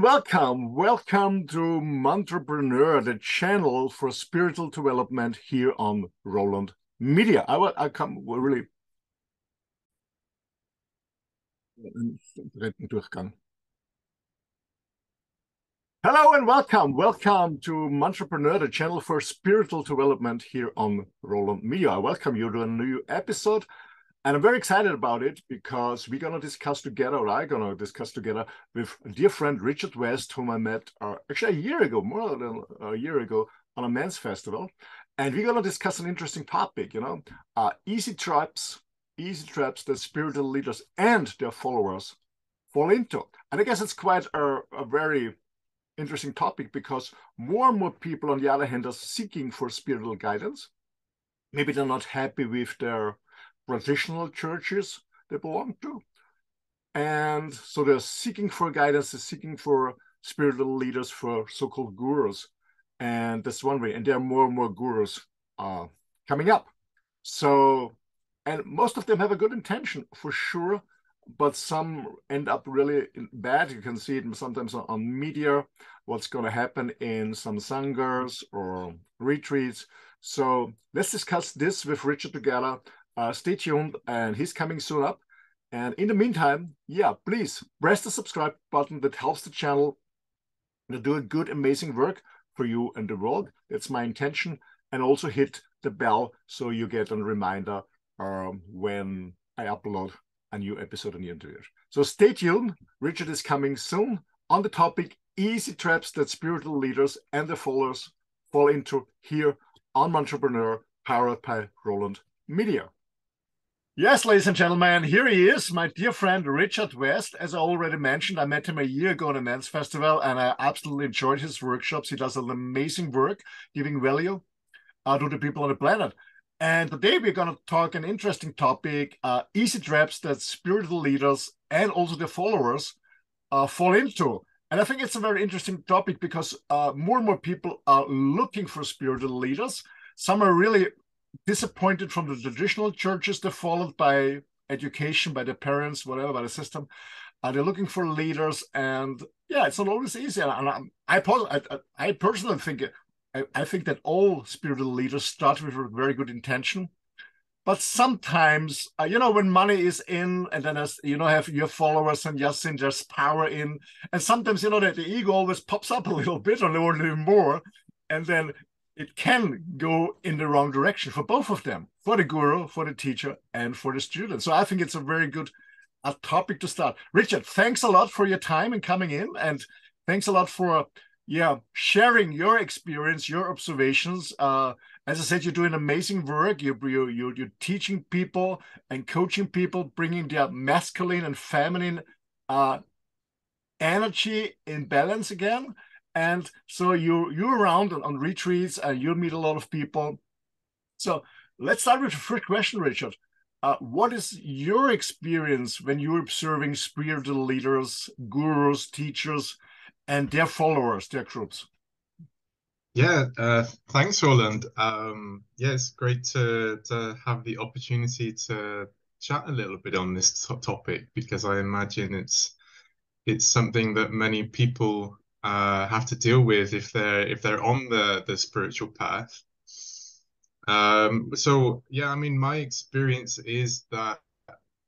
and welcome. Welcome to MANTRApreneur, the channel for spiritual development here on Roland Media. I come really Durchgang. Hello and welcome. Welcome to MANTRApreneur, the channel for spiritual development here on Roland Media. I welcome you to a new episode. And I'm very excited about it because we're going to discuss together, or I'm going to discuss together with a dear friend, Richard West, whom I met actually a year ago, more than a year ago, on a men's festival. And we're going to discuss an interesting topic, easy traps that spiritual leaders and their followers fall into. And I guess it's quite a very interesting topic because more and more people, on the other hand, are seeking for spiritual guidance. Maybe they're not happy with their traditional churches they belong to. And so they're seeking for guidance, they're seeking for spiritual leaders, for so-called gurus. And that's one way. And there are more and more gurus coming up. So, and most of them have a good intention for sure, but some end up really bad. You can see it sometimes on media, what's going to happen in some sanghas or retreats. So let's discuss this with Richard together. Stay tuned, and he's coming soon up. And in the meantime, please press the subscribe button. That helps the channel to do a good, amazing work for you and the world. That's my intention. And also hit the bell so you get a reminder when I upload a new episode on the internet. So stay tuned. Richard is coming soon on the topic easy traps that spiritual leaders and their followers fall into here on MANTRApreneur, powered by Roland Media. Yes, ladies and gentlemen, here he is, my dear friend Richard West. As I already mentioned, I met him a year ago at a men's festival, and I absolutely enjoyed his workshops. He does an amazing work, giving value to the people on the planet. And today we're going to talk an interesting topic, easy traps that spiritual leaders and also their followers fall into. And I think it's a very interesting topic because more and more people are looking for spiritual leaders. Some are really disappointed from the traditional churches they're followed by education, by their parents, whatever, by the system. They're looking for leaders, and it's not always easy. And I personally think I think that all spiritual leaders start with a very good intention, but sometimes when money is in, and then as have your followers, and yes, and there's power in, and sometimes that the ego always pops up a little bit or a little more, and then it can go in the wrong direction for both of them, for the guru, for the teacher, and for the student. So I think it's a very good topic to start. Richard, thanks a lot for your time and coming in, and thanks a lot for sharing your experience, your observations. As I said, you're doing amazing work. You're teaching people and coaching people, bringing their masculine and feminine energy in balance again. And so you're around on retreats, and you'll meet a lot of people. So let's start with the first question, Richard. What is your experience when you're observing spiritual leaders, gurus, teachers, and their followers, their groups? Yeah, thanks, Roland. It's great to have the opportunity to chat a little bit on this topic, because I imagine it's something that many people have to deal with if they're on the spiritual path. My experience is that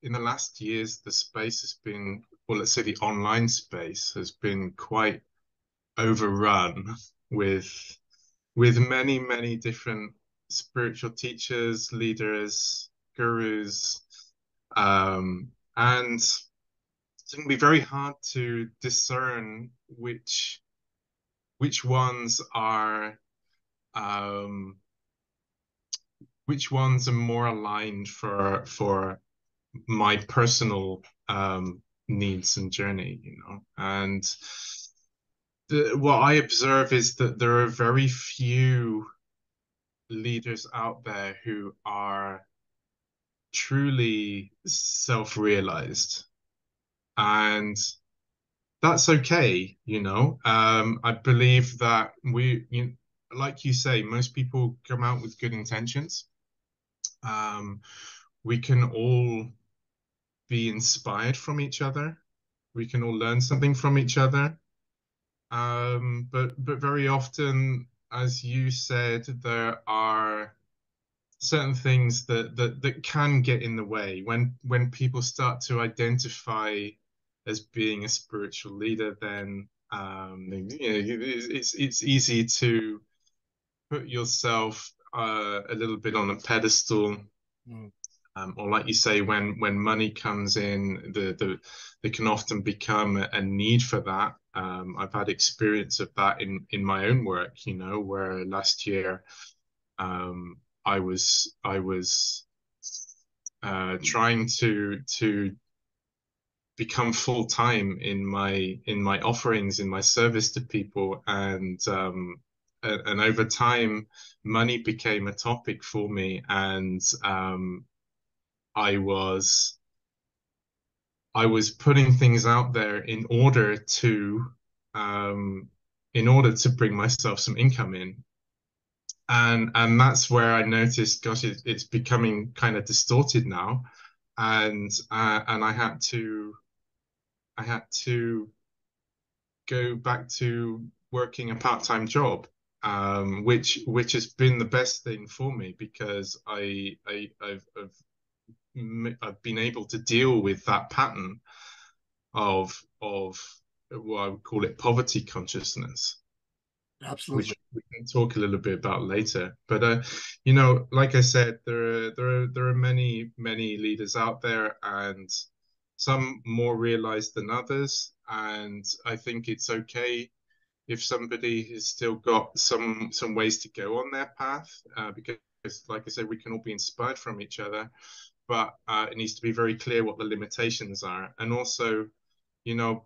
in the last years, the space has been, well, let's say the online space has been quite overrun with many different spiritual teachers, leaders, gurus, and it's going to be very hard to discern which ones are more aligned for my personal needs and journey, and what I observe is that there are very few leaders out there who are truly self-realized, and that's okay. I believe that like you say, most people come out with good intentions. We can all be inspired from each other. We can all learn something from each other. But very often, as you said, there are certain things that can get in the way when people start to identify as being a spiritual leader. Then it's easy to put yourself a little bit on a pedestal. Mm. Or like you say, when money comes in, there can often become a need for that. I've had experience of that in my own work, where last year I was trying to become full time in my offerings, in my service to people, and over time, money became a topic for me, and I was I was putting things out there um, in order to bring myself some income in. And that's where I noticed, gosh, it's becoming kind of distorted now. And I had to go back to working a part-time job, which has been the best thing for me because I've been able to deal with that pattern of what I would call it poverty consciousness, Absolutely. which we can talk a little bit about later. But like I said, there are many leaders out there, and some more realized than others. And I think it's okay if somebody has still got some ways to go on their path, because, like I said, we can all be inspired from each other, but it needs to be very clear what the limitations are. And also, you know,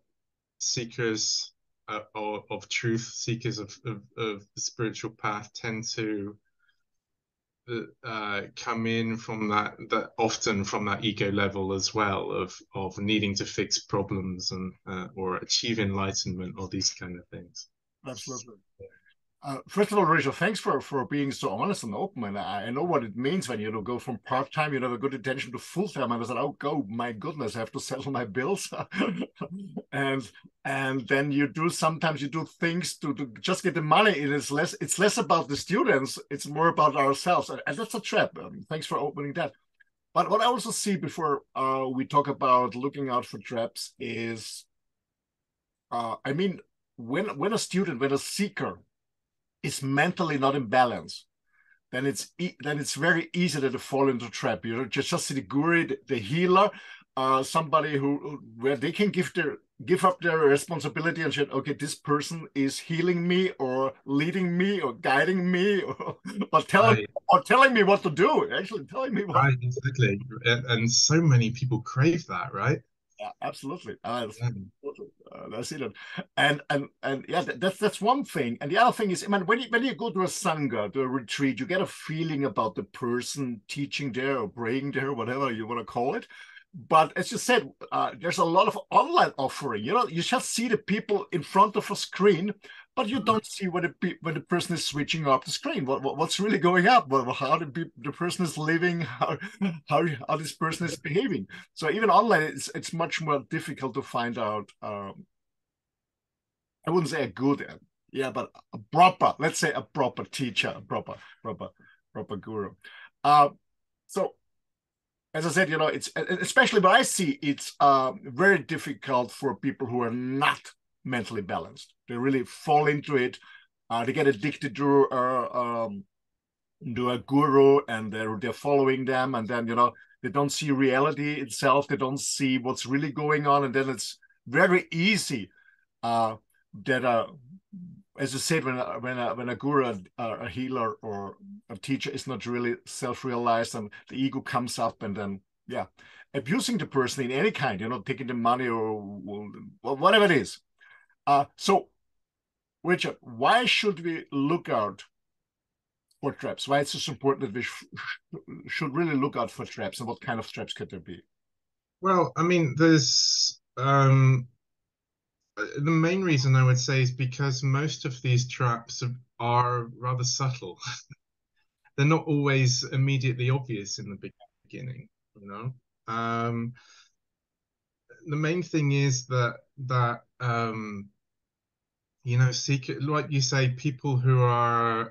seekers of truth, seekers of the spiritual path tend to come in from that often from that ego level as well of needing to fix problems and or achieve enlightenment or these kind of things. Absolutely. First of all, Rachel, thanks for being so honest and open. And I know what it means when you go from part time, you have a good intention to full time. And I said, oh, go, my goodness, I have to settle my bills, and then sometimes you do things to just get the money. It's less about the students, it's more about ourselves, and that's a trap. Thanks for opening that. But what I also see before we talk about looking out for traps is, I mean, when a seeker is mentally not in balance, then it's very easy to fall into trap. You know, just see the guru, the healer, somebody where they can give up their responsibility and say, okay, this person is healing me or leading me or guiding me or telling Right, or telling me what to do. Actually, telling me what. right, exactly. And so many people crave that, right? Yeah, absolutely. Yeah. I see that, and yeah, that's one thing. And the other thing is, I mean, when you go to a sangha, to a retreat, you get a feeling about the person teaching there or praying there, whatever you want to call it. But as you said, there's a lot of online offering. You know, you just see the people in front of a screen, but you don't see when the person is switching up the screen. What's really going up? How the person is living, how this person is behaving. So even online, it's much more difficult to find out. I wouldn't say a good, yeah, but a proper, let's say a proper teacher, a proper guru. Uh, so as I said, you know, it's especially what I see, it's very difficult for people who are not mentally balanced. They really fall into it. They get addicted to a guru, and they're following them, and then they don't see reality itself. They don't see what's really going on, and then it's very easy uh, that as you said, when a guru, a healer, or a teacher is not really self-realized, and the ego comes up, and then yeah, abusing the person in any kind, taking the money or whatever it is. So, Richard, why should we look out for traps? Why it's so important that we should really look out for traps, and what kind of traps could there be? Well, I mean, there's the main reason I would say is because most of these traps are rather subtle. They're not always immediately obvious in the beginning, you know. The main thing is that seek, like you say, people who are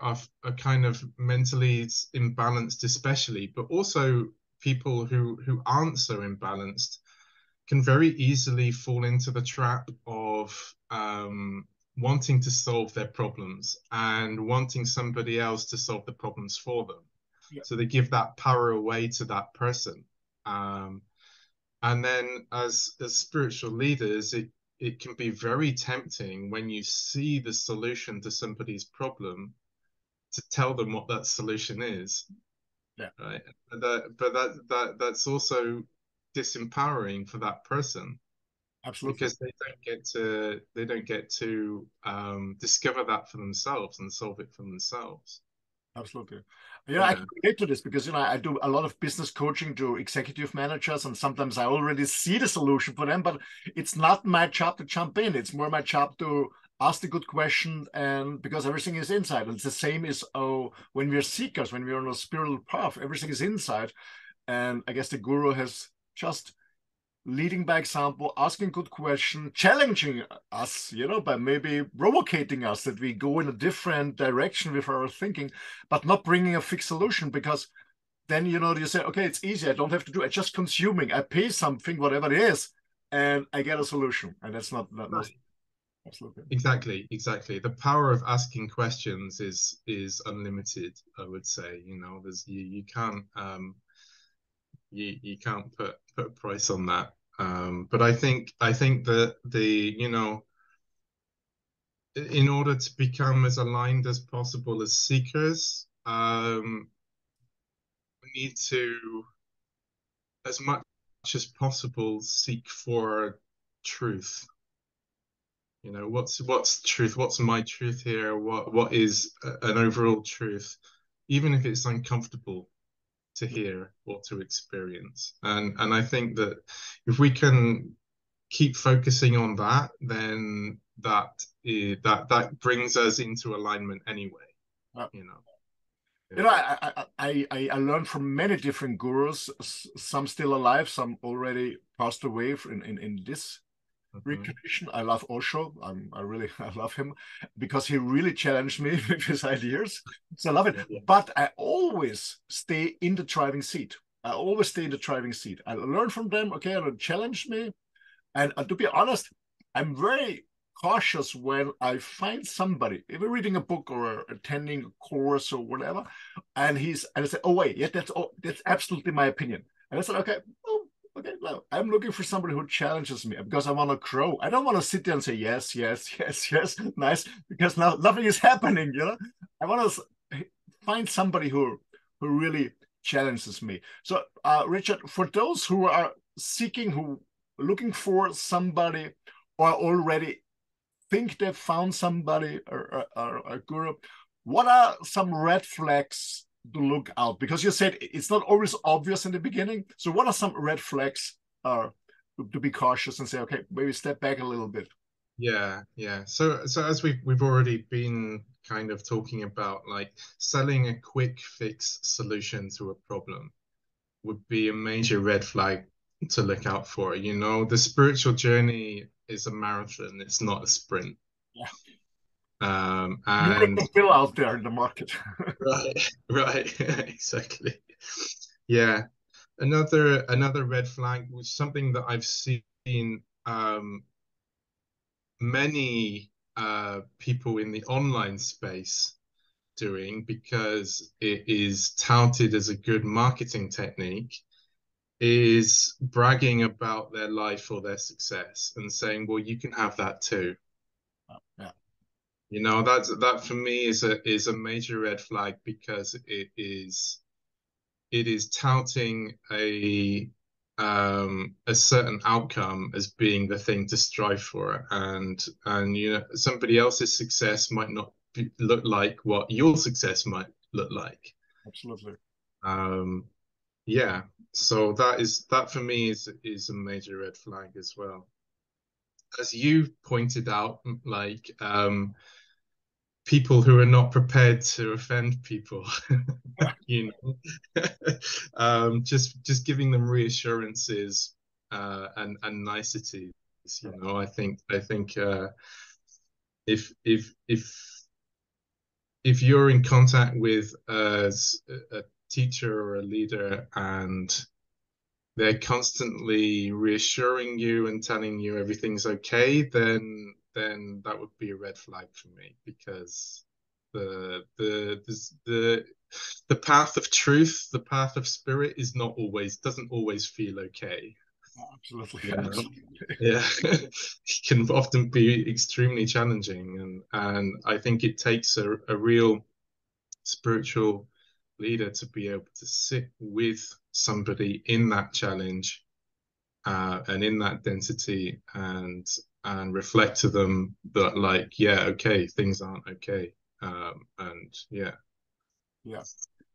kind of mentally imbalanced, especially, but also people who aren't so imbalanced can very easily fall into the trap of wanting to solve their problems and wanting somebody else to solve the problems for them. Yeah, So they give that power away to that person. Um, and then as spiritual leaders, it can be very tempting when you see the solution to somebody's problem to tell them what that solution is, yeah, right? That's also disempowering for that person absolutely. because they don't get to discover that for themselves and solve it for themselves. Absolutely. I Yeah. can relate to this because, I do a lot of business coaching to executive managers, and sometimes I already see the solution for them, but it's not my job to jump in. It's more my job to ask the good question, and because everything is inside. It's the same as when we're seekers, when we're on a spiritual path, everything is inside. And I guess the guru has just leading by example, asking good questions, challenging us, by maybe provoking us that we go in a different direction with our thinking, but not bringing a fixed solution because then, you say, okay, it's easy. I don't have to do it. Just consuming. I pay something, whatever it is, and I get a solution. And that's not Right. absolutely. Exactly. The power of asking questions is unlimited, I would say. You can't you can't put a price on that. But I think that in order to become as aligned as possible as seekers, we need to, as much as possible, seek for truth. What's truth? What's my truth here? What is an overall truth, even if it's uncomfortable to hear or to experience. And I think that if we can keep focusing on that, then that brings us into alignment anyway. Uh, You know. You Yeah. know, I learned from many different gurus, some still alive, some already passed away in this Mhm. recreation. I love Osho. I really I love him because he really challenged me with his ideas. So I love it. Yeah. But I always stay in the driving seat. I always stay in the driving seat. I learn from them. Okay, they challenge me, and to be honest, I'm very cautious when I find somebody, if we're reading a book or attending a course or whatever, and I say, oh wait, yeah, that's absolutely my opinion. And I said, okay, well, okay, no, I'm looking for somebody who challenges me because I want to grow. I don't want to sit there and say yes, yes, yes, yes, nice, because now nothing is happening. I want to find somebody who really challenges me. So, Richard, for those who are seeking, who looking for somebody or already think they've found somebody or a guru, what are some red flags to look out? Because you said it's not always obvious in the beginning. So what are some red flags to be cautious and say, okay, maybe step back a little bit? Yeah. So as we've already been kind of talking about, like selling a quick fix solution to a problem would be a major red flag to look out for. The spiritual journey is a marathon, it's not a sprint. Yeah. And Beautiful pill out there in the market. right, exactly. Yeah. Another red flag was something that I've seen many people in the online space doing because it is touted as a good marketing technique is bragging about their life or their success and saying, well, you can have that too. Yeah, That for me is a major red flag because it is touting a certain outcome as being the thing to strive for, and somebody else's success might not look like what your success might look like. absolutely. Um, yeah, so that for me is a major red flag as well. As you pointed out, like people who are not prepared to offend people, you know, just giving them reassurances and niceties. I think if you're in contact with a teacher or a leader and they're constantly reassuring you and telling you everything's okay, then that would be a red flag for me, because the the path of truth, the path of spirit doesn't always feel okay, Absolutely, you know? absolutely. Yeah. It can often be extremely challenging, and I think it takes a real spiritual leader to be able to sit with somebody in that challenge, and in that density, and reflect to them that, like, yeah, okay, things aren't okay. And yeah. Yeah,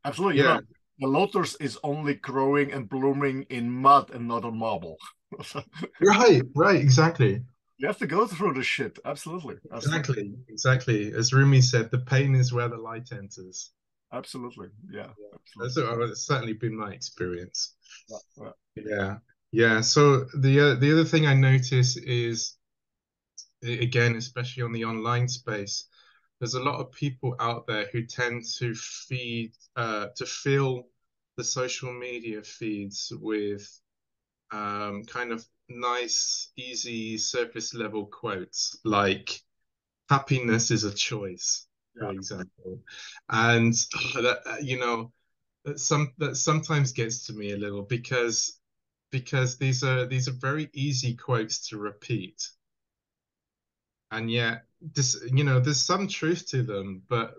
absolutely. Yeah. The lotus is only growing and blooming in mud and not on marble. So Right, exactly. you have to go through the shit. Absolutely, absolutely, Exactly. As Rumi said, the pain is where the light enters. absolutely. Yeah, Yeah. absolutely. That's certainly been my experience. Yeah, yeah, Yeah. Yeah. So the other thing I notice is, again, especially on the online space, there's a lot of people out there who tend to to fill the social media feeds with kind of nice, easy, surface level quotes like "happiness is a choice," for yeah, example, and that that sometimes gets to me a little, because these are very easy quotes to repeat, and yet there's some truth to them, but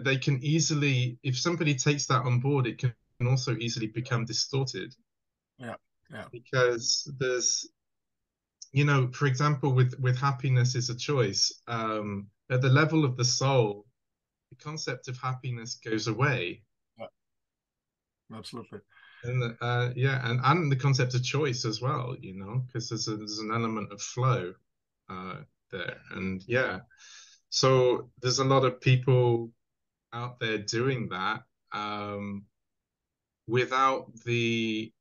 they can easily, if somebody takes that on board, it can also easily become distorted, yeah, yeah, because for example, with happiness is a choice, at the level of the soul, the concept of happiness goes away. yeah, absolutely. And yeah, and the concept of choice as well, because there's an element of flow uh, there, and yeah, so there's a lot of people out there doing that, without the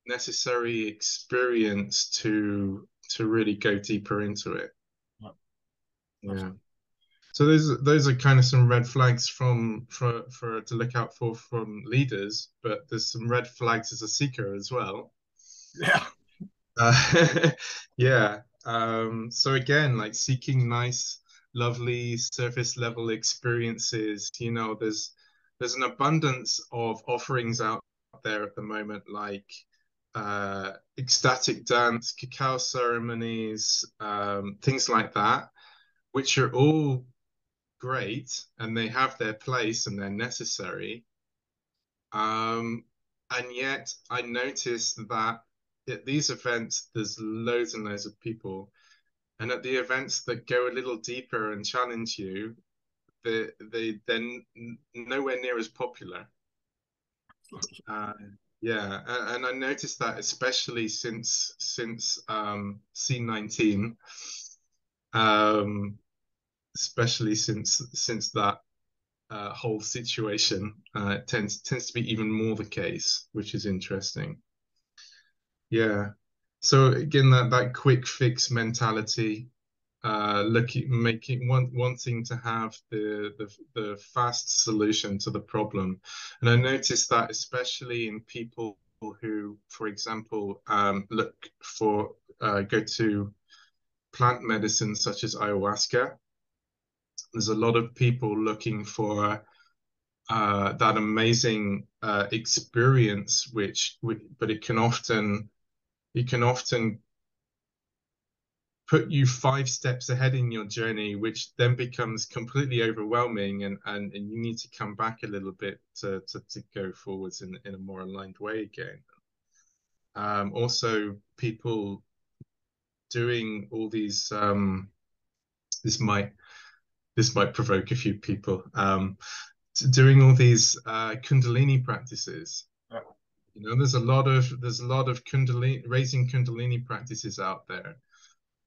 necessary experience to really go deeper into it. Yeah, Yeah. absolutely. So those are kind of some red flags for to look out for from leaders, but there's some red flags as a seeker as well. Yeah, Yeah. So again, like seeking nice, lovely surface level experiences, there's an abundance of offerings out there at the moment, like ecstatic dance, cacao ceremonies, things like that, which are all great, and they have their place and they're necessary. Um, and yet I noticed that at these events, there's loads and loads of people. And at the events that go a little deeper and challenge you, they're nowhere near as popular. Uh, yeah, and I noticed that especially since C19, um, especially since that whole situation, tends to be even more the case, which is interesting. Yeah. So again, that quick fix mentality, wanting to have the fast solution to the problem, and I noticed that especially in people who, for example, go to plant medicine such as ayahuasca. There's a lot of people looking for that amazing experience, but it can often put you 5 steps ahead in your journey, which then becomes completely overwhelming, and you need to come back a little bit to go forwards in a more aligned way again. Also, people doing all these this might this might provoke a few people, doing all these Kundalini practices. yeah, There's a lot of Kundalini, raising Kundalini practices out there.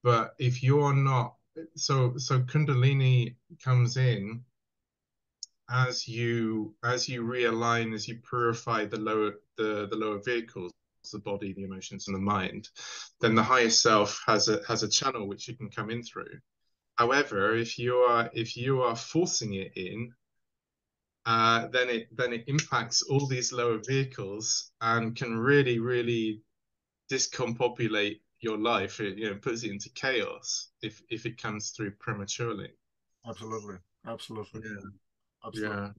But if you're not, so Kundalini comes in as you realign, as you purify the lower vehicles, the body, the emotions, and the mind. Then the higher self has a channel which you can come in through. However, if you are forcing it in, then it impacts all these lower vehicles and can really, really discombobulate your life. It, puts it into chaos if it comes through prematurely. Absolutely, absolutely, Yeah, absolutely.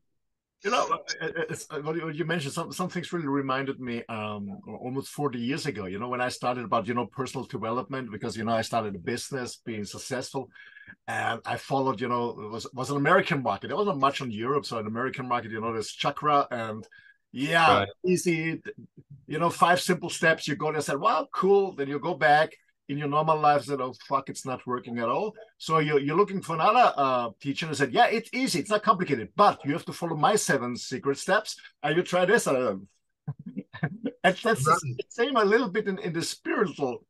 yeah, What you mentioned, some things really reminded me almost 40 years ago, when I started about, personal development, because, I started a business, being successful, and I followed, it was an American market. There wasn't much on Europe, so an American market, there's chakra and yeah, right, easy, 5 simple steps. You go there and said, well, cool. Then you go back in your normal life, said, oh, fuck, it's not working at all. So you're looking for another teacher and said, yeah, it's easy. It's not complicated, but you have to follow my 7 secret steps. And you try this. And that's the right, same a little bit in the spiritual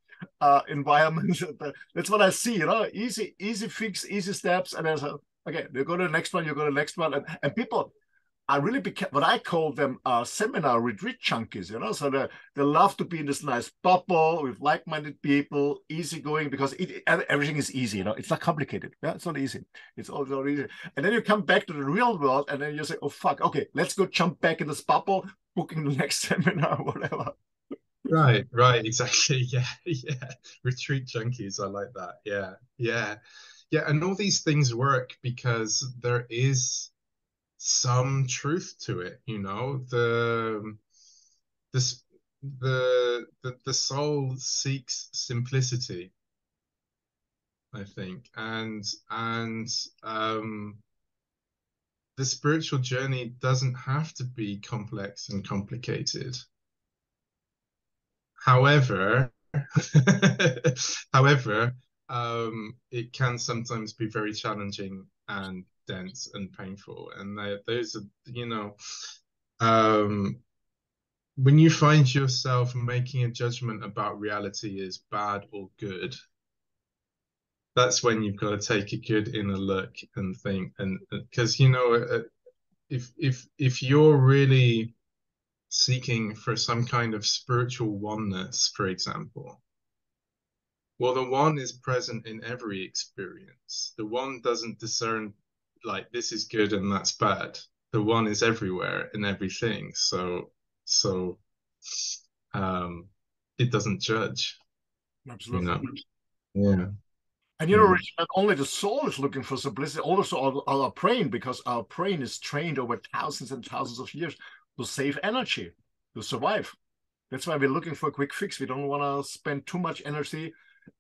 environment. That's what I see, easy fix, easy steps. And then, okay, you go to the next one, you go to the next one. And people, I really became what I call them seminar retreat junkies, So they love to be in this nice bubble with like-minded people, easygoing, because everything is easy, It's not complicated. Yeah, it's not easy. It's all not easy. And then you come back to the real world, and then you say, "Oh fuck, okay, let's go jump back in this bubble, booking the next seminar, whatever." right, right. Exactly. Yeah, yeah. Retreat junkies. I like that. Yeah, yeah, yeah. And all these things work because there is some truth to it. This the soul seeks simplicity, I think, and the spiritual journey doesn't have to be complex and complicated. However, however, it can sometimes be very challenging and dense and painful. And those are, um, when you find yourself making a judgment about reality as bad or good, that's when you've got to take a good inner look and think. And because if you're really seeking for some kind of spiritual oneness, for example, well, the one is present in every experience. The one doesn't discern like this is good and that's bad. The one is everywhere in everything. So um it doesn't judge, you Absolutely. know. Yeah. And Yeah. Rich, not only the soul is looking for simplicity, also our brain, because our brain is trained over thousands and thousands of years to save energy, to survive. That's why we're looking for a quick fix. We don't want to spend too much energy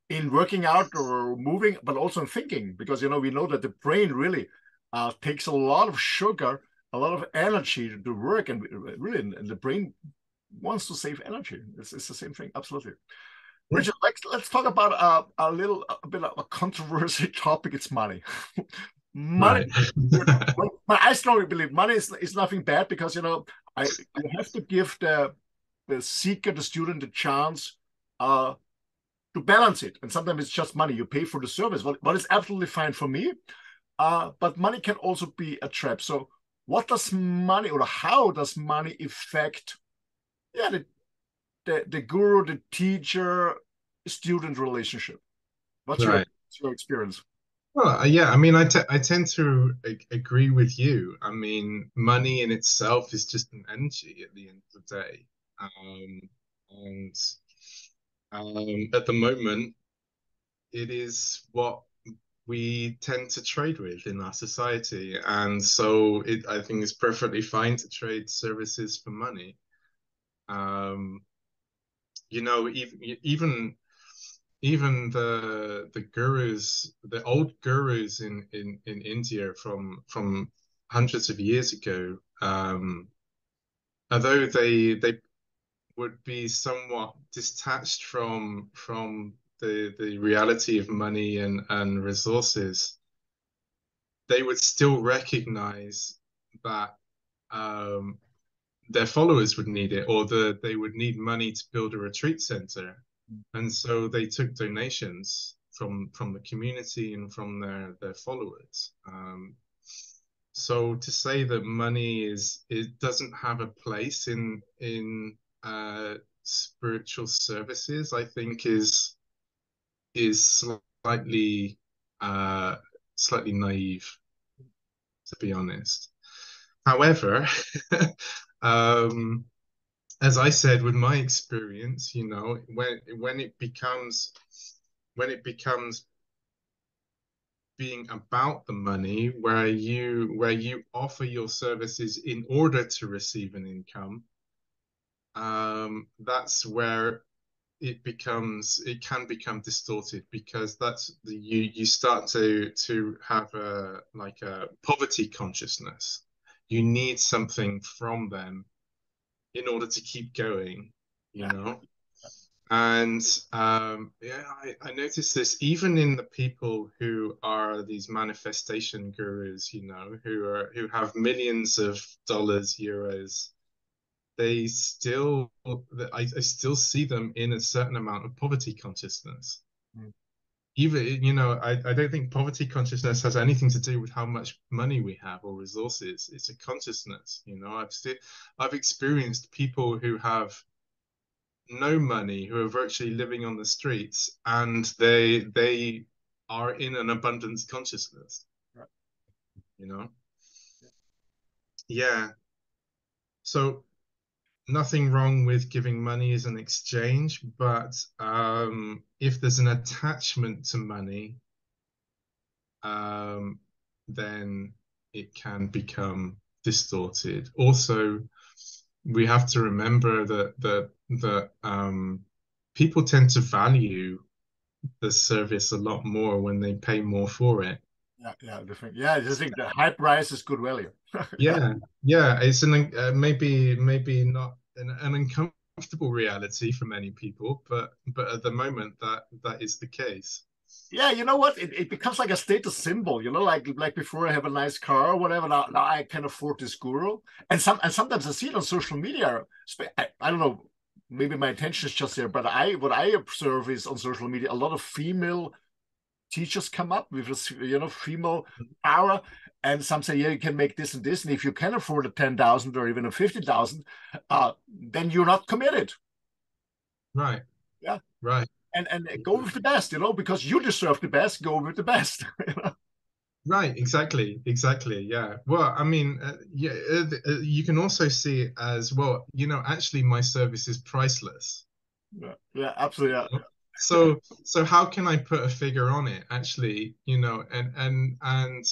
in working out or moving, but also in thinking, because we know that the brain really takes a lot of sugar, a lot of energy to work, and really, and the brain wants to save energy. It's the same thing, absolutely. Yeah. Richard, let's talk about a bit of a controversial topic. It's money. Money. Right. I strongly believe money is nothing bad, because you have to give the seeker, the student, the chance uh, to balance it. And sometimes it's just money. You pay for the service. What is absolutely fine for me. But money can also be a trap. So what does money, or how does money affect, yeah, the guru, the teacher, student relationship? What's Right. your experience? Well, yeah, I mean, I tend to agree with you. I mean, money in itself is just an energy at the end of the day. Um, and at the moment, it is what we tend to trade with in our society. And so I think it's perfectly fine to trade services for money. Um, even the gurus, the old gurus in India from hundreds of years ago, although they would be somewhat detached from the reality of money and resources, they would still recognize that um, their followers would need it, or they would need money to build a retreat center, and so they took donations from the community and from their followers. So to say that money it doesn't have a place in spiritual services, I think is slightly. uh, slightly naive, to be honest. However, um, as I said, with my experience, you know, when it becomes being about the money, where you offer your services in order to receive an income, that's where it can become distorted, because you start to have a like a poverty consciousness. You need something from them in order to keep going, you Yeah. know. And yeah, I noticed this even in the people who are these manifestation gurus, you know, who have millions of dollars, euros. They still, I still see them in a certain amount of poverty consciousness. Mm. Even, you know, I don't think poverty consciousness has anything to do with how much money we have or resources. It's a consciousness, you know. I've experienced people who have no money, who are virtually living on the streets, and they are in an abundance consciousness, Right. you know. Yeah. So nothing wrong with giving money as an exchange, but if there's an attachment to money, um, then it can become distorted. Also, we have to remember that people tend to value the service a lot more when they pay more for it. Yeah, yeah, yeah. I just think the high price is good value. Yeah, yeah, it's an maybe not an uncomfortable reality for many people, but at the moment that is the case. Yeah, you know what? It becomes like a status symbol, you know, like before I have a nice car or whatever. Now I can afford this guru. And sometimes I see it on social media. I don't know, maybe my attention is just there, but I what I observe is on social media, a lot of female teachers come up with this, you know, female power. And some say, yeah, you can make this and this. And if you can afford a 10,000 or even a 50,000, then you're not committed. Right, Yeah. right, And go with the best, you know, because you deserve the best, go with the best. You know? right. Exactly, exactly. Yeah. Well, I mean, yeah, you can also see it as well. You know, actually, my service is priceless. Yeah, yeah, absolutely. Yeah. So how can I put a figure on it? Actually, you know, and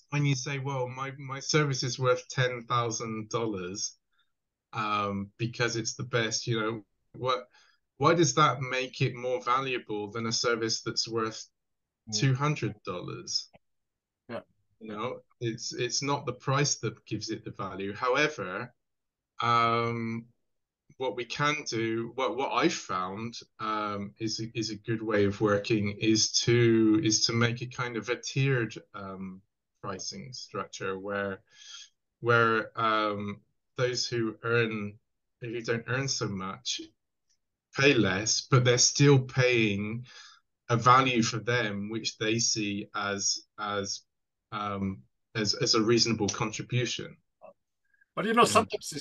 when you say, well, my service is worth $10,000 because it's the best, you know, why does that make it more valuable than a service that's worth Mm. $200? Yeah. You know, it's not the price that gives it the value. However, um, what we can do, what I've found is a good way of working is to make a kind of a tiered pricing structure where those who don't earn so much pay less, but they're still paying a value for them which they see um, as a reasonable contribution. But you know, You know, sometimes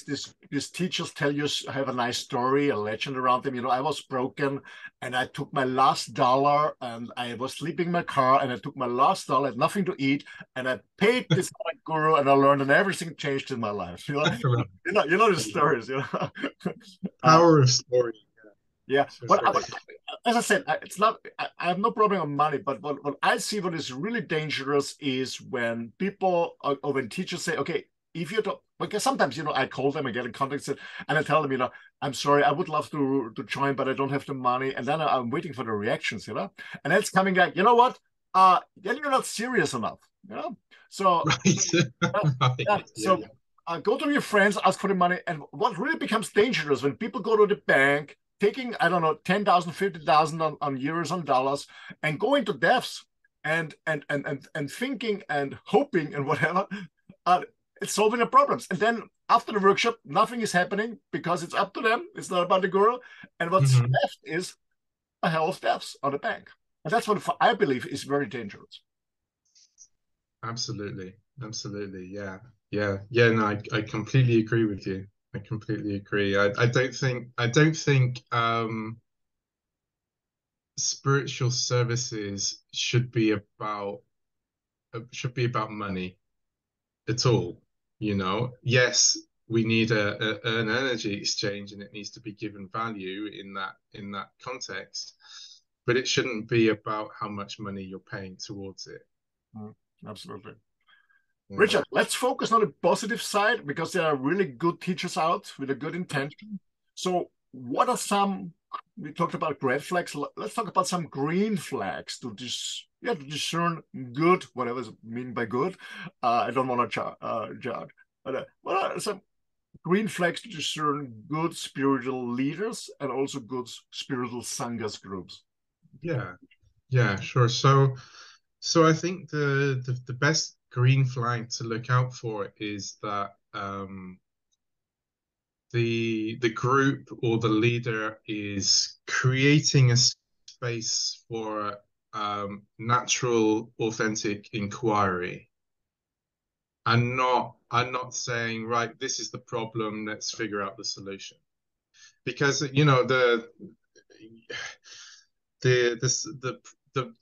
these teachers tell you have a nice story, a legend around them. You know, I was broken and I took my last dollar and I was sleeping in my car and I took my last dollar, had nothing to eat, and I paid this guru and I learned and everything changed in my life. You know the stories, you know. uh, power of story. yeah, That's right. but as I said, it's not. I have no problem with money, but what I see what is really dangerous is when people or when teachers say, okay, if you don't, because sometimes you know I call them, I get in contact, and I tell them, you know, I'm sorry, I would love to join, but I don't have the money, and then I'm waiting for the reactions, you know, and it's coming back. You know what? Then you're not serious enough, you know. So Right. Right. yeah, Yeah. so go to your friends, ask for the money. And what really becomes dangerous when people go to the bank, taking, I don't know, 10,000, 50,000 on euros, on dollars, and going to depths and thinking and hoping and whatever, uh, it's solving the problems. And then after the workshop, nothing is happening because it's up to them. It's not about the girl. And what's Mhm. left is a hell of debts on the bank. And that's what I believe is very dangerous. Absolutely. Absolutely. Yeah. Yeah. Yeah. No, I completely agree with you. I completely agree. I don't think spiritual services should be about money at all. Yes, we need an energy exchange, and it needs to be given value in that context, but it shouldn't be about how much money you're paying towards it. Absolutely. Yeah. Richard, let's focus on the positive side because there are really good teachers out with a good intention. So, what are some? We talked about red flags. Let's talk about some green flags to to discern good, whatever is mean by good. I don't want to judge, but what are some green flags to discern good spiritual leaders and also good spiritual sanghas groups? Yeah, yeah, sure. So I think the best green flag to look out for is that the group or the leader is creating a space for natural, authentic inquiry, and not saying, right, this is the problem, let's figure out the solution. Because the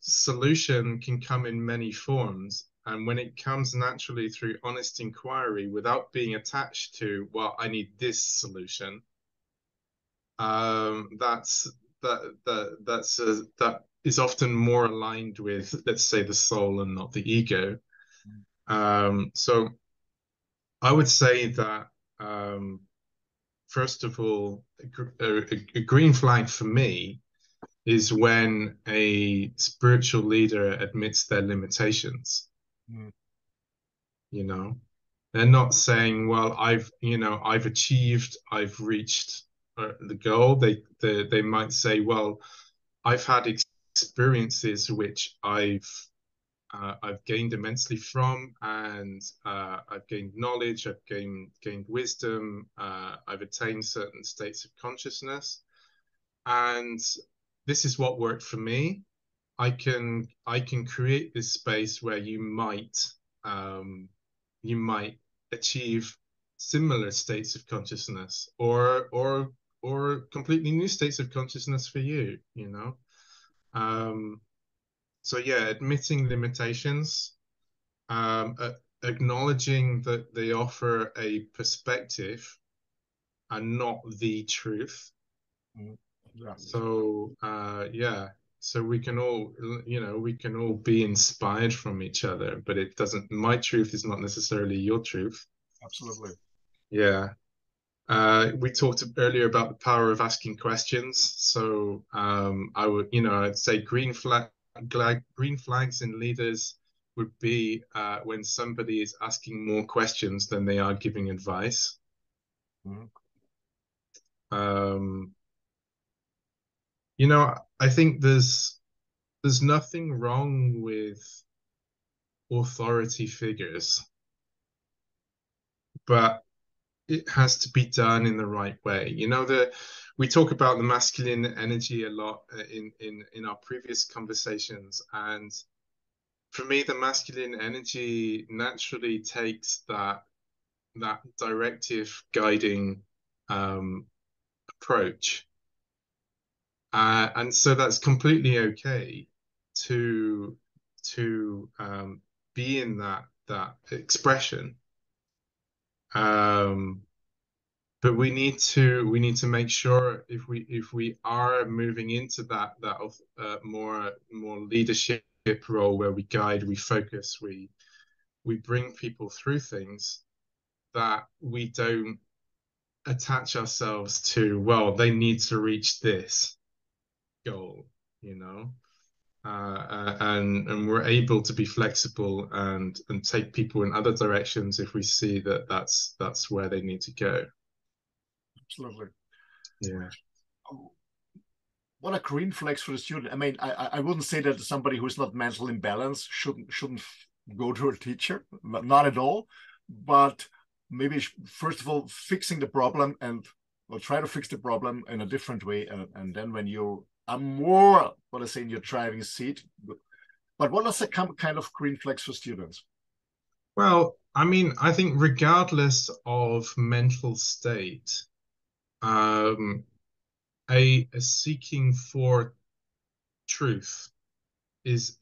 solution can come in many forms, and when it comes naturally through honest inquiry without being attached to, well, I need this solution, that's that is often more aligned with, let's say, the soul and not the ego. So I would say that first of all, a green flag for me is when a spiritual leader admits their limitations. Mm. You know, they're not saying, well, I've achieved, I've reached the goal. They might say, well, I've had experiences which I've gained immensely from, and I've gained knowledge, I've gained wisdom, I've attained certain states of consciousness, and this is what worked for me. I can create this space where you might achieve similar states of consciousness, or completely new states of consciousness for you. So yeah, admitting limitations, acknowledging that they offer a perspective and not the truth. Mm. Yeah. So yeah, so we can all be inspired from each other, but it doesn't, my truth is not necessarily your truth. Absolutely. Yeah. We talked earlier about the power of asking questions. So I'd say green flags in leaders would be when somebody is asking more questions than they are giving advice. Mm. Um, I think there's nothing wrong with authority figures, but it has to be done in the right way. We talk about the masculine energy a lot in our previous conversations, and for me, the masculine energy naturally takes that directive, guiding approach, and so that's completely okay to be in that expression. Um, but we need to make sure, if we are moving into that more leadership role, where we guide, we focus, we bring people through things, that we don't attach ourselves to, well, they need to reach this goal, you know. And we're able to be flexible and take people in other directions if we see that that's where they need to go. Absolutely. Yeah. What are green flags for the student? I mean, I wouldn't say that somebody who's not mentally imbalanced shouldn't go to a teacher, not at all. But maybe first of all, fixing the problem or try to fix the problem in a different way, and then when you are more, what I say, in your driving seat. But what are the kind of green flags for students? Well, I mean, I think regardless of mental state, um, a seeking for truth is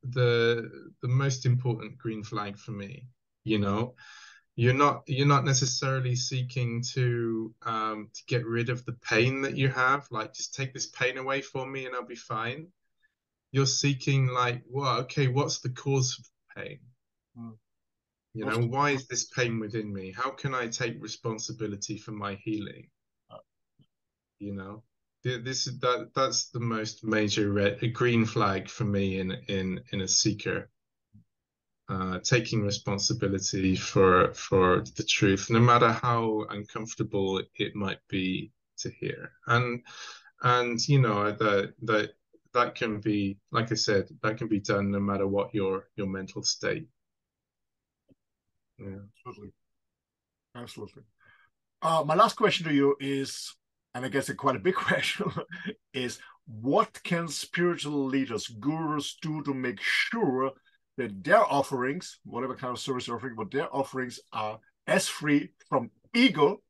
the most important green flag for me. You know, you're not necessarily seeking to get rid of the pain that you have, like just take this pain away for me and I'll be fine. You're seeking like, well, okay, what's the cause of pain? You know, why is this pain within me? How can I take responsibility for my healing? You know, that's the most major green flag for me in a seeker. Taking responsibility for the truth, no matter how uncomfortable it might be to hear. And you know that can be, like I said, that can be done no matter what your mental state. Yeah. Absolutely. Absolutely. My last question to you is, and I guess a quite a big question, is what can spiritual leaders, gurus do to make sure that their offerings, whatever kind of service offering, but their offerings are as free from ego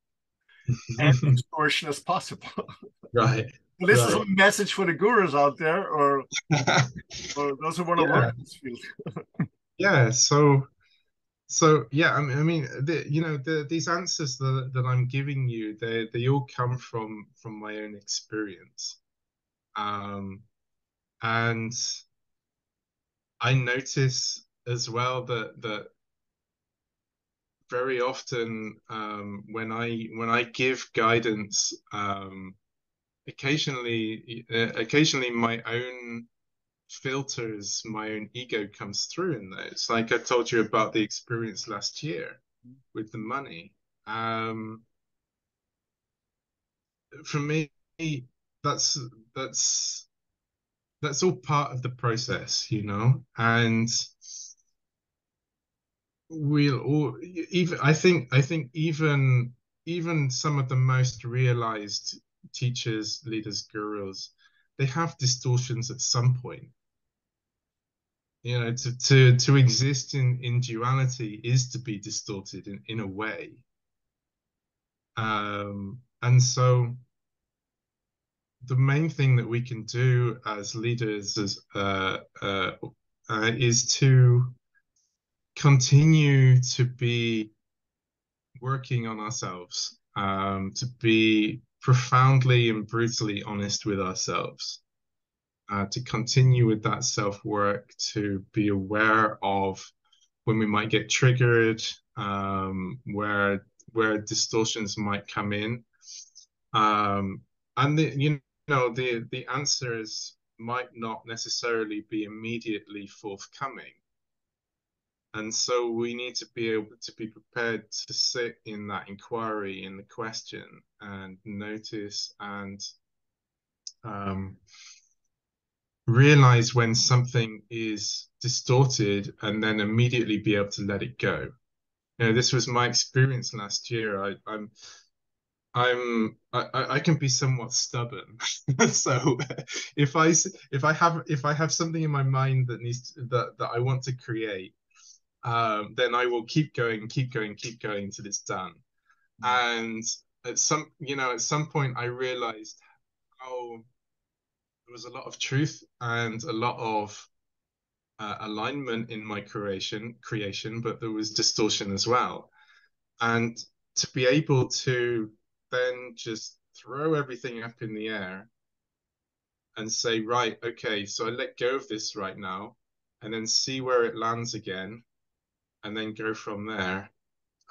and extortion as possible? Right. So this is Right. a message for the gurus out there, or those who want to work Yeah. in this field. Yeah. So yeah, I mean, you know, these answers that I'm giving you, they all come from my own experience. Um, and I notice as well that very often when I give guidance, occasionally my own filters, my own ego comes through in those. Like I told you about the experience last year with the money. Um, for me, that's that's that's all part of the process, you know. And we'll all even I think even some of the most realized teachers, leaders, gurus, they have distortions at some point. You know, to exist in duality is to be distorted in a way. And so the main thing that we can do as leaders is to continue to be working on ourselves, to be profoundly and brutally honest with ourselves, to continue with that self-work, to be aware of when we might get triggered, where distortions might come in. And you know, the answers might not necessarily be immediately forthcoming. And so we need to be able to be prepared to sit in that inquiry, in the question, and notice and realize when something is distorted and then immediately be able to let it go. You know, this was my experience last year. I can be somewhat stubborn. So if I have something in my mind that that I want to create, then I will keep going, keep going, keep going until it's done. And at some point I realized how there was a lot of truth and a lot of alignment in my creation, but there was distortion as well. And to be able to then just throw everything up in the air and say, right, okay, so I let go of this right now, and then see where it lands again, and then go from there.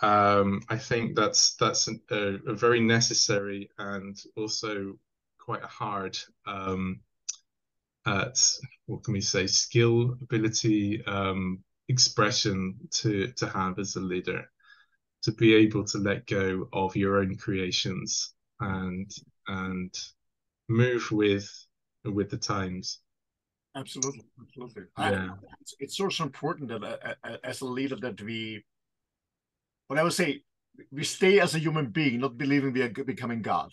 I think that's a very necessary and also quite a hard what can we say, skill, ability, expression to have as a leader, to be able to let go of your own creations and move with the times. Absolutely, absolutely. Yeah, It's also important that as a leader that what I would say, we stay as a human being, not believing we are becoming God.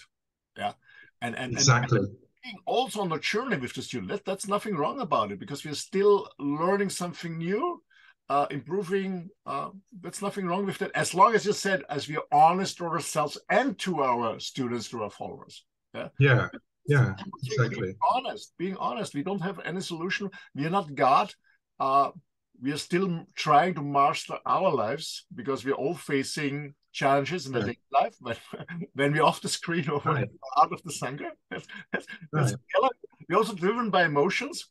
Yeah, and exactly. being also on the journey with the student. That's nothing wrong about it because we're still learning something new, improving. That's nothing wrong with that, as long as you said, as we are honest to ourselves and to our students, to our followers. Yeah. Yeah, Yeah, Being exactly. honest, being honest. We don't have any solution. We are not God. Uh, we are still trying to master our lives because we're all facing challenges in the Right, daily life. But when we're off the screen or when right, we're out of the Sangha, that's right. we're also driven by emotions.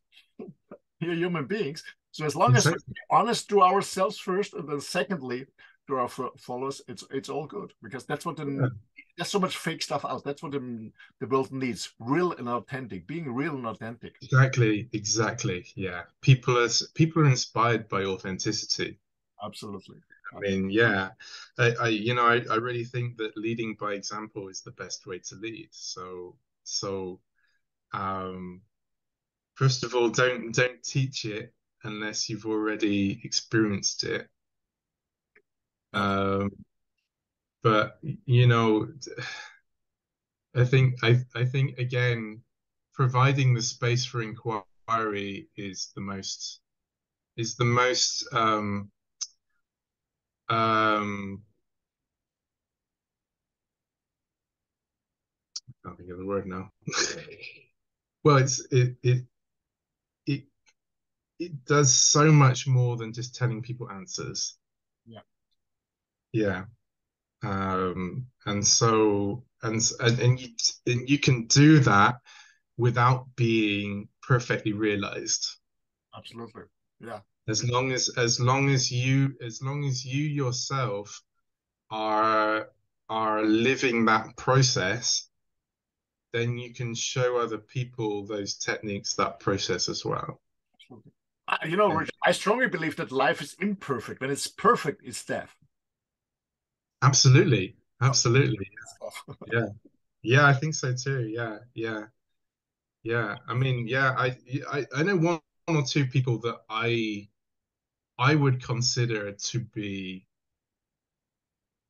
We're human beings. So as long as we're Exactly. honest to ourselves first, and then secondly to our followers, it's all good because that's what Yeah. there's so much fake stuff out. That's what the world needs: real and authentic, being real and authentic. Exactly, exactly. Yeah. People are inspired by authenticity. Absolutely. I mean, yeah. I really think that leading by example is the best way to lead. So um first of all, don't teach it unless you've already experienced it. Um, but you know, I think again, providing the space for inquiry is the most um I can't think of the word now. Well, it it does so much more than just telling people answers. Yeah. Yeah. And so and you can do that without being perfectly realized. Absolutely. Yeah. As long as you yourself are are living that process, then you can show other people those techniques, that process as well. Absolutely. You know, Yeah. Rich, I strongly believe that life is imperfect. When it's perfect, it's death. Absolutely. So, Absolutely. Yeah. Yeah, I think so too. Yeah. Yeah. Yeah. I mean, yeah, I know one or two people that I would consider to be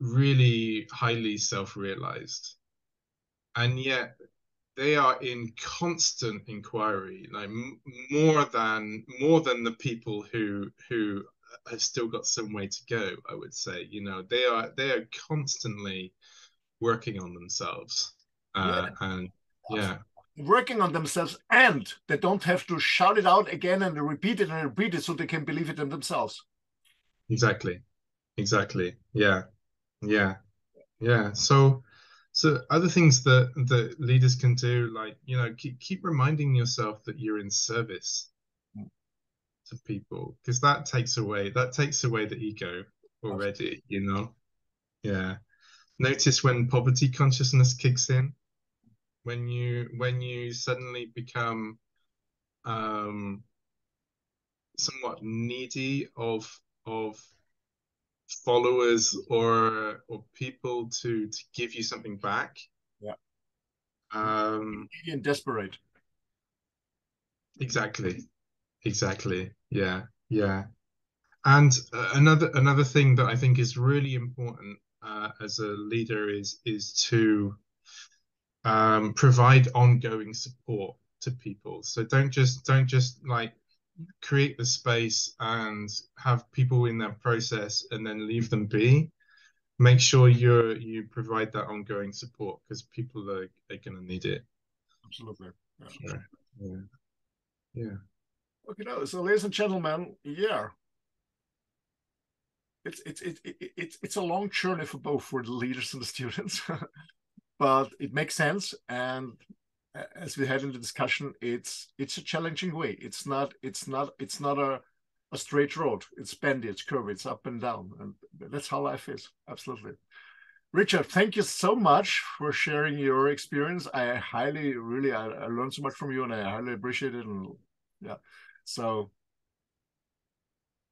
really highly self-realized. And yet they are in constant inquiry, like more than the people who have still got some way to go, I would say. They are constantly working on themselves. yeah. And yeah, Working on themselves, and they don't have to shout it out again and repeat it so they can believe it in themselves. exactly. Exactly. Yeah. Yeah. Yeah. So other things that leaders can do, like, keep reminding yourself that you're in service to people, because that takes away the ego already. Yeah. Notice when poverty consciousness kicks in, when you suddenly become um somewhat needy of followers or people to give you something back. Yeah. Um, And desperate. exactly, exactly. Yeah, yeah. And another thing that I think is really important as a leader is to provide ongoing support to people. So don't just like create the space and have people in that process and then leave them be. Make sure you provide that ongoing support because people are going to need it. Absolutely. Yeah. Sure. Yeah. Yeah. Okay, no, so ladies and gentlemen, yeah, it's a long journey for both for the leaders and the students, but it makes sense. And as we had in the discussion, it's a challenging way. It's not a straight road. It's bendy, it's curvy, it's up and down, and that's how life is. Absolutely. Richard, thank you so much for sharing your experience. I highly, really, I learned so much from you, and I highly appreciate it. And yeah, so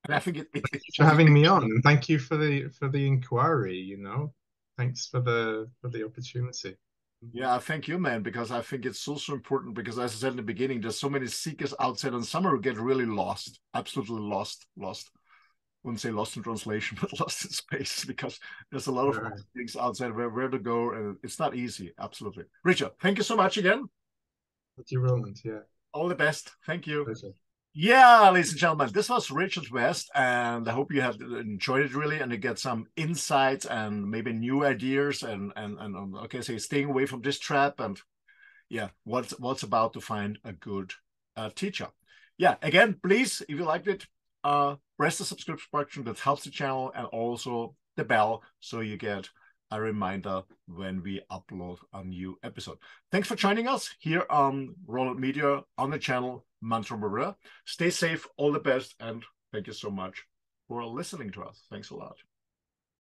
and I think it's For just having me on, and thank you for the inquiry. Thanks for the opportunity. yeah, thank you, man, because I think it's so important. Because as I said in the beginning, there's so many seekers outside, and some will get really lost, absolutely lost. Wouldn't say lost in translation, but lost in space because there's a lot of Right. things outside where to go, and it's not easy. Absolutely, Richard. Thank you so much again. Thank you, Roland. Yeah. All the best. Thank you. Pleasure. Yeah, ladies and gentlemen, this was Richard West, and I hope you have enjoyed it really, and you get some insights and maybe new ideas, and okay, so staying away from this trap, and yeah, what's about to find a good teacher. Yeah, again, please, if you liked it, press the subscription button. That helps the channel, and also the bell so you get a reminder when we upload a new episode. Thanks for joining us here on Roland Media on the channel MANTRApreneur. Stay safe, all the best, and thank you so much for listening to us. Thanks a lot.